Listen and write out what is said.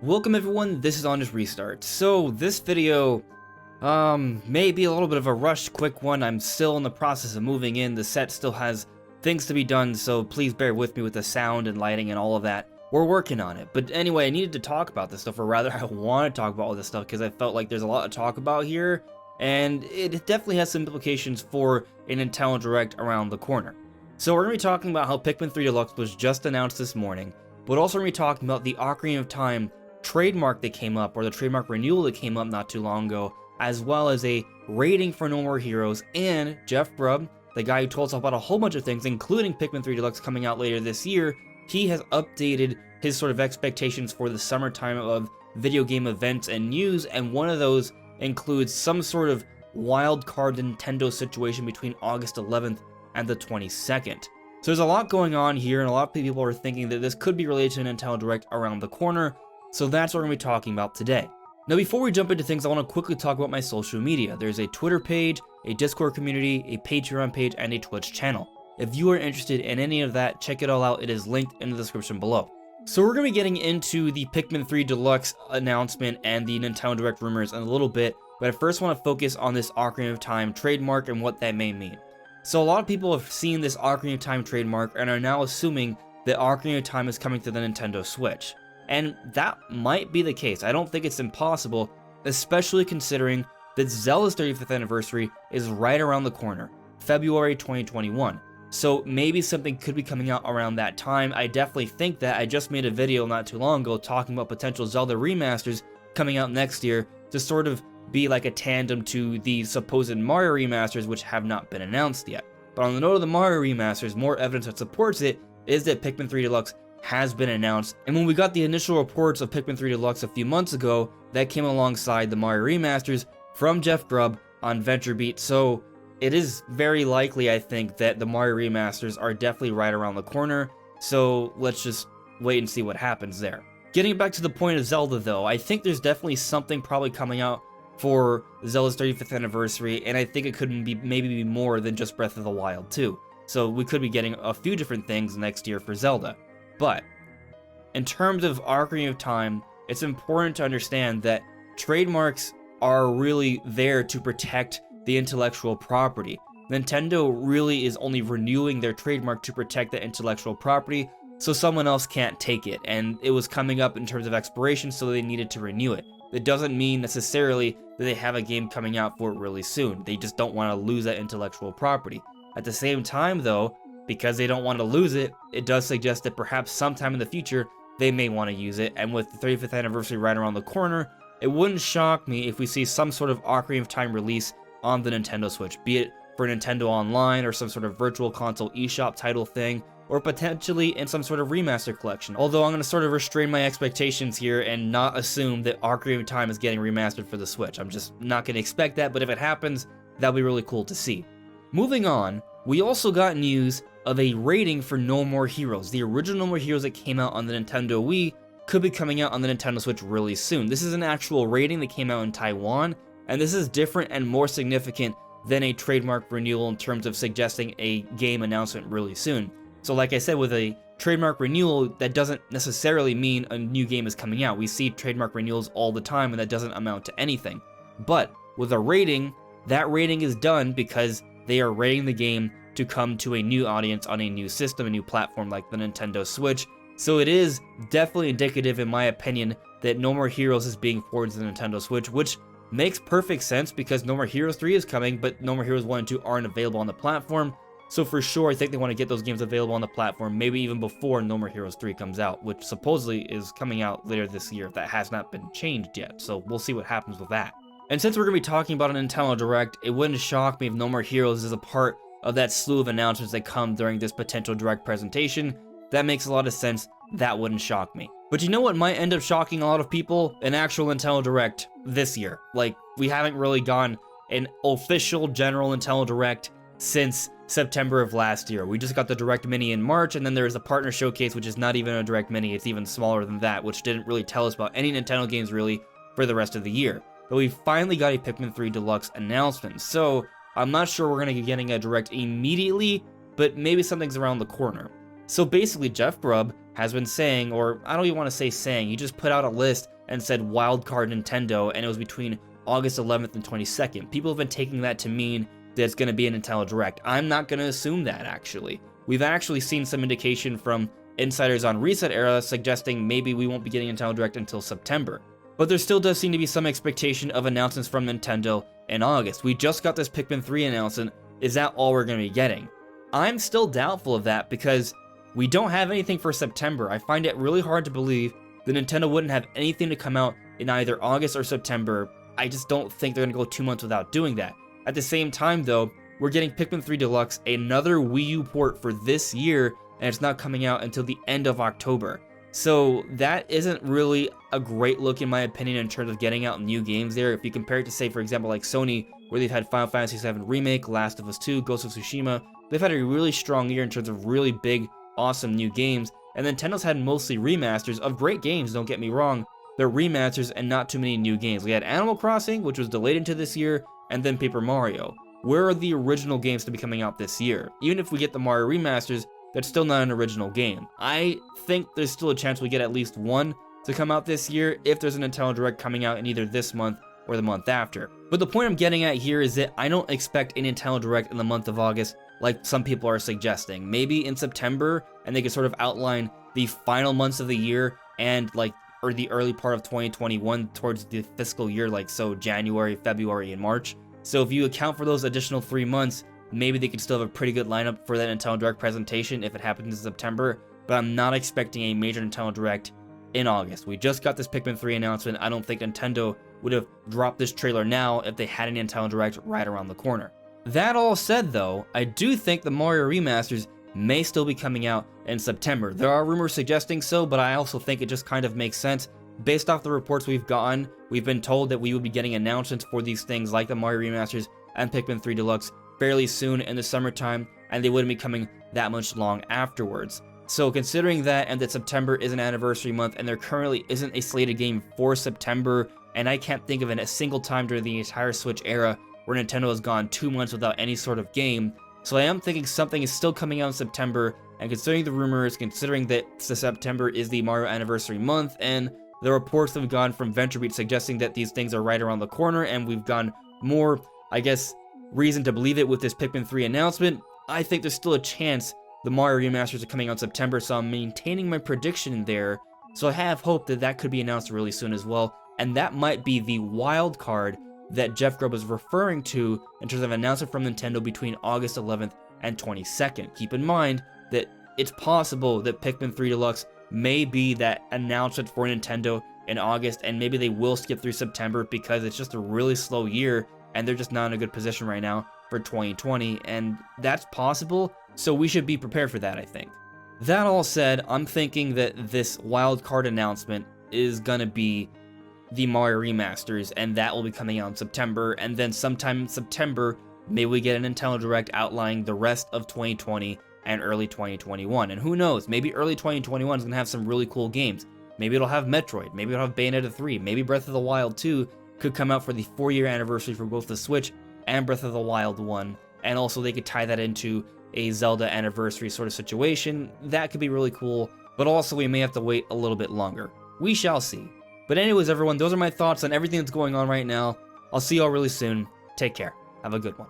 Welcome everyone, this is Honest Restart. So this video, may be a little bit of a rushed quick one. I'm still in the process of moving in. The set still has things to be done, so please bear with me with the sound and lighting and all of that. We're working on it. But anyway, I needed to talk about this stuff, or rather I want to talk about all this stuff because I felt like there's a lot to talk about here, and it definitely has some implications for a Nintendo Direct around the corner. So we're going to be talking about how Pikmin 3 Deluxe was just announced this morning, but also we're going to be talking about the Ocarina of Time trademark that came up, or the trademark renewal that came up not too long ago, as well as a rating for No More Heroes, and Jeff Grubb, the guy who told us about a whole bunch of things, including Pikmin 3 Deluxe coming out later this year, he has updated his sort of expectations for the summertime of video game events and news, and one of those includes some sort of wild card Nintendo situation between August 11th and the 22nd. So there's a lot going on here, and a lot of people are thinking that this could be related to Nintendo Direct around the corner, so that's what we're going to be talking about today. Now before we jump into things, I want to quickly talk about my social media. There's a Twitter page, a Discord community, a Patreon page, and a Twitch channel. If you are interested in any of that, check it all out. It is linked in the description below. So we're going to be getting into the Pikmin 3 Deluxe announcement and the Nintendo Direct rumors in a little bit, but I first want to focus on this Ocarina of Time trademark and what that may mean. So a lot of people have seen this Ocarina of Time trademark and are now assuming that Ocarina of Time is coming to the Nintendo Switch. And that might be the case. I don't think it's impossible, especially considering that Zelda's 35th anniversary is right around the corner, February 2021. So maybe something could be coming out around that time. I definitely think that. I just made a video not too long ago talking about potential Zelda remasters coming out next year to sort of be like a tandem to the supposed Mario remasters, which have not been announced yet. But on the note of the Mario remasters, more evidence that supports it is that Pikmin 3 Deluxe has been announced, and when we got the initial reports of Pikmin 3 Deluxe a few months ago, that came alongside the Mario remasters from Jeff Grubb on VentureBeat, so it is very likely, I think, that the Mario remasters are definitely right around the corner, so let's just wait and see what happens there. Getting back to the point of Zelda though, I think there's definitely something probably coming out for Zelda's 35th anniversary, and I think it could be maybe more than just Breath of the Wild too, so we could be getting a few different things next year for Zelda. But in terms of Ocarina of Time, it's important to understand that trademarks are really there to protect the intellectual property. Nintendo really is only renewing their trademark to protect the intellectual property, so someone else can't take it, and it was coming up in terms of expiration, so they needed to renew it. That doesn't mean necessarily that they have a game coming out for it really soon. They just don't want to lose that intellectual property. At the same time though, because they don't want to lose it, it does suggest that perhaps sometime in the future, they may want to use it, and with the 35th anniversary right around the corner, it wouldn't shock me if we see some sort of Ocarina of Time release on the Nintendo Switch, be it for Nintendo Online or some sort of virtual console eShop title thing, or potentially in some sort of remaster collection. Although I'm going to sort of restrain my expectations here and not assume that Ocarina of Time is getting remastered for the Switch. I'm just not going to expect that, but if it happens, that'll be really cool to see. Moving on, we also got news of a rating for No More Heroes. The original No More Heroes that came out on the Nintendo Wii could be coming out on the Nintendo Switch really soon. This is an actual rating that came out in Taiwan, and this is different and more significant than a trademark renewal in terms of suggesting a game announcement really soon. So like I said, with a trademark renewal, that doesn't necessarily mean a new game is coming out. We see trademark renewals all the time, and that doesn't amount to anything. But with a rating, that rating is done because they are rating the game to come to a new audience on a new system, a new platform like the Nintendo Switch. So it is definitely indicative, in my opinion, that No More Heroes is being ported to the Nintendo Switch, which makes perfect sense because No More Heroes 3 is coming, but No More Heroes 1 and 2 aren't available on the platform. So for sure, I think they want to get those games available on the platform, maybe even before No More Heroes 3 comes out, which supposedly is coming out later this year. That has not been changed yet, so we'll see what happens with that. And since we're going to be talking about a Nintendo Direct, it wouldn't shock me if No More Heroes is a part of that slew of announcements that come during this potential Direct presentation. That makes a lot of sense. That wouldn't shock me. But you know what might end up shocking a lot of people? An actual Nintendo Direct this year. Like, we haven't really gone an official general Nintendo Direct since September of last year. We just got the Direct Mini in March, and then there was a partner showcase, which is not even a Direct Mini. It's even smaller than that, which didn't really tell us about any Nintendo games really for the rest of the year. But we finally got a Pikmin 3 Deluxe announcement. So I'm not sure we're going to be getting a Direct immediately, but maybe something's around the corner. So basically, Jeff Grubb has been saying, or I don't even want to say saying, he just put out a list and said wildcard Nintendo, and it was between August 11th and 22nd. People have been taking that to mean that it's going to be a Nintendo Direct. I'm not going to assume that, actually. We've actually seen some indication from insiders on Reset Era suggesting maybe we won't be getting a Nintendo Direct until September. But there still does seem to be some expectation of announcements from Nintendo in August. We just got this Pikmin 3 announcement. Is that all we're going to be getting? I'm still doubtful of that because we don't have anything for September. I find it really hard to believe that Nintendo wouldn't have anything to come out in either August or September. I just don't think they're going to go 2 months without doing that. At the same time, though, we're getting Pikmin 3 Deluxe, another Wii U port for this year, and it's not coming out until the end of October. So that isn't really a great look in my opinion in terms of getting out new games there. If you compare it to, say, for example, like Sony, where they've had Final Fantasy VII Remake, Last of Us 2, Ghost of Tsushima, they've had a really strong year in terms of really big, awesome new games. And Nintendo's had mostly remasters of great games, don't get me wrong. They're remasters and not too many new games. We had Animal Crossing, which was delayed into this year, and then Paper Mario. Where are the original games to be coming out this year? Even if we get the Mario remasters, that's still not an original game. I think there's still a chance we get at least one to come out this year if there's a Nintendo Direct coming out in either this month or the month after. But the point I'm getting at here is that I don't expect a Nintendo Direct in the month of August like some people are suggesting. Maybe in September, and they could sort of outline the final months of the year and or the early part of 2021 towards the fiscal year, like so January, February, and March. So if you account for those additional 3 months, maybe they could still have a pretty good lineup for that Nintendo Direct presentation if it happens in September, but I'm not expecting a major Nintendo Direct in August. We just got this Pikmin 3 announcement. I don't think Nintendo would have dropped this trailer now if they had a Nintendo Direct right around the corner. That all said, though, I do think the Mario remasters may still be coming out in September. There are rumors suggesting so, but I also think it just kind of makes sense. Based off the reports we've gotten, we've been told that we will be getting announcements for these things like the Mario remasters and Pikmin 3 Deluxe fairly soon in the summertime, and they wouldn't be coming that much long afterwards. So considering that, and that September is an anniversary month, and there currently isn't a slated game for September, and I can't think of a single time during the entire Switch era where Nintendo has gone 2 months without any sort of game, so I am thinking something is still coming out in September, and considering the rumors, considering that September is the Mario anniversary month, and the reports that we've gotten from VentureBeat suggesting that these things are right around the corner, and we've gotten more, I guess, reason to believe it with this Pikmin 3 announcement, I think there's still a chance the Mario remasters are coming out in September, so I'm maintaining my prediction there. So I have hope that that could be announced really soon as well, and that might be the wild card that Jeff Grubb was referring to in terms of an announcement from Nintendo between August 11th and 22nd. Keep in mind that it's possible that Pikmin 3 Deluxe may be that announcement for Nintendo in August, and maybe they will skip through September because it's just a really slow year and they're just not in a good position right now for 2020, and that's possible, so we should be prepared for that, I think. That all said, I'm thinking that this wildcard announcement is gonna be the Mario remasters, and that will be coming out in September, and then sometime in September, maybe we get a Nintendo Direct outlining the rest of 2020 and early 2021, and who knows, maybe early 2021 is gonna have some really cool games. Maybe it'll have Metroid, maybe it'll have Bayonetta 3, maybe Breath of the Wild 2 could come out for the 4-year anniversary for both the Switch and Breath of the Wild 1, and also they could tie that into a Zelda anniversary sort of situation. That could be really cool, but also we may have to wait a little bit longer. We shall see. But anyways, everyone, those are my thoughts on everything that's going on right now. I'll see y'all really soon. Take care. Have a good one.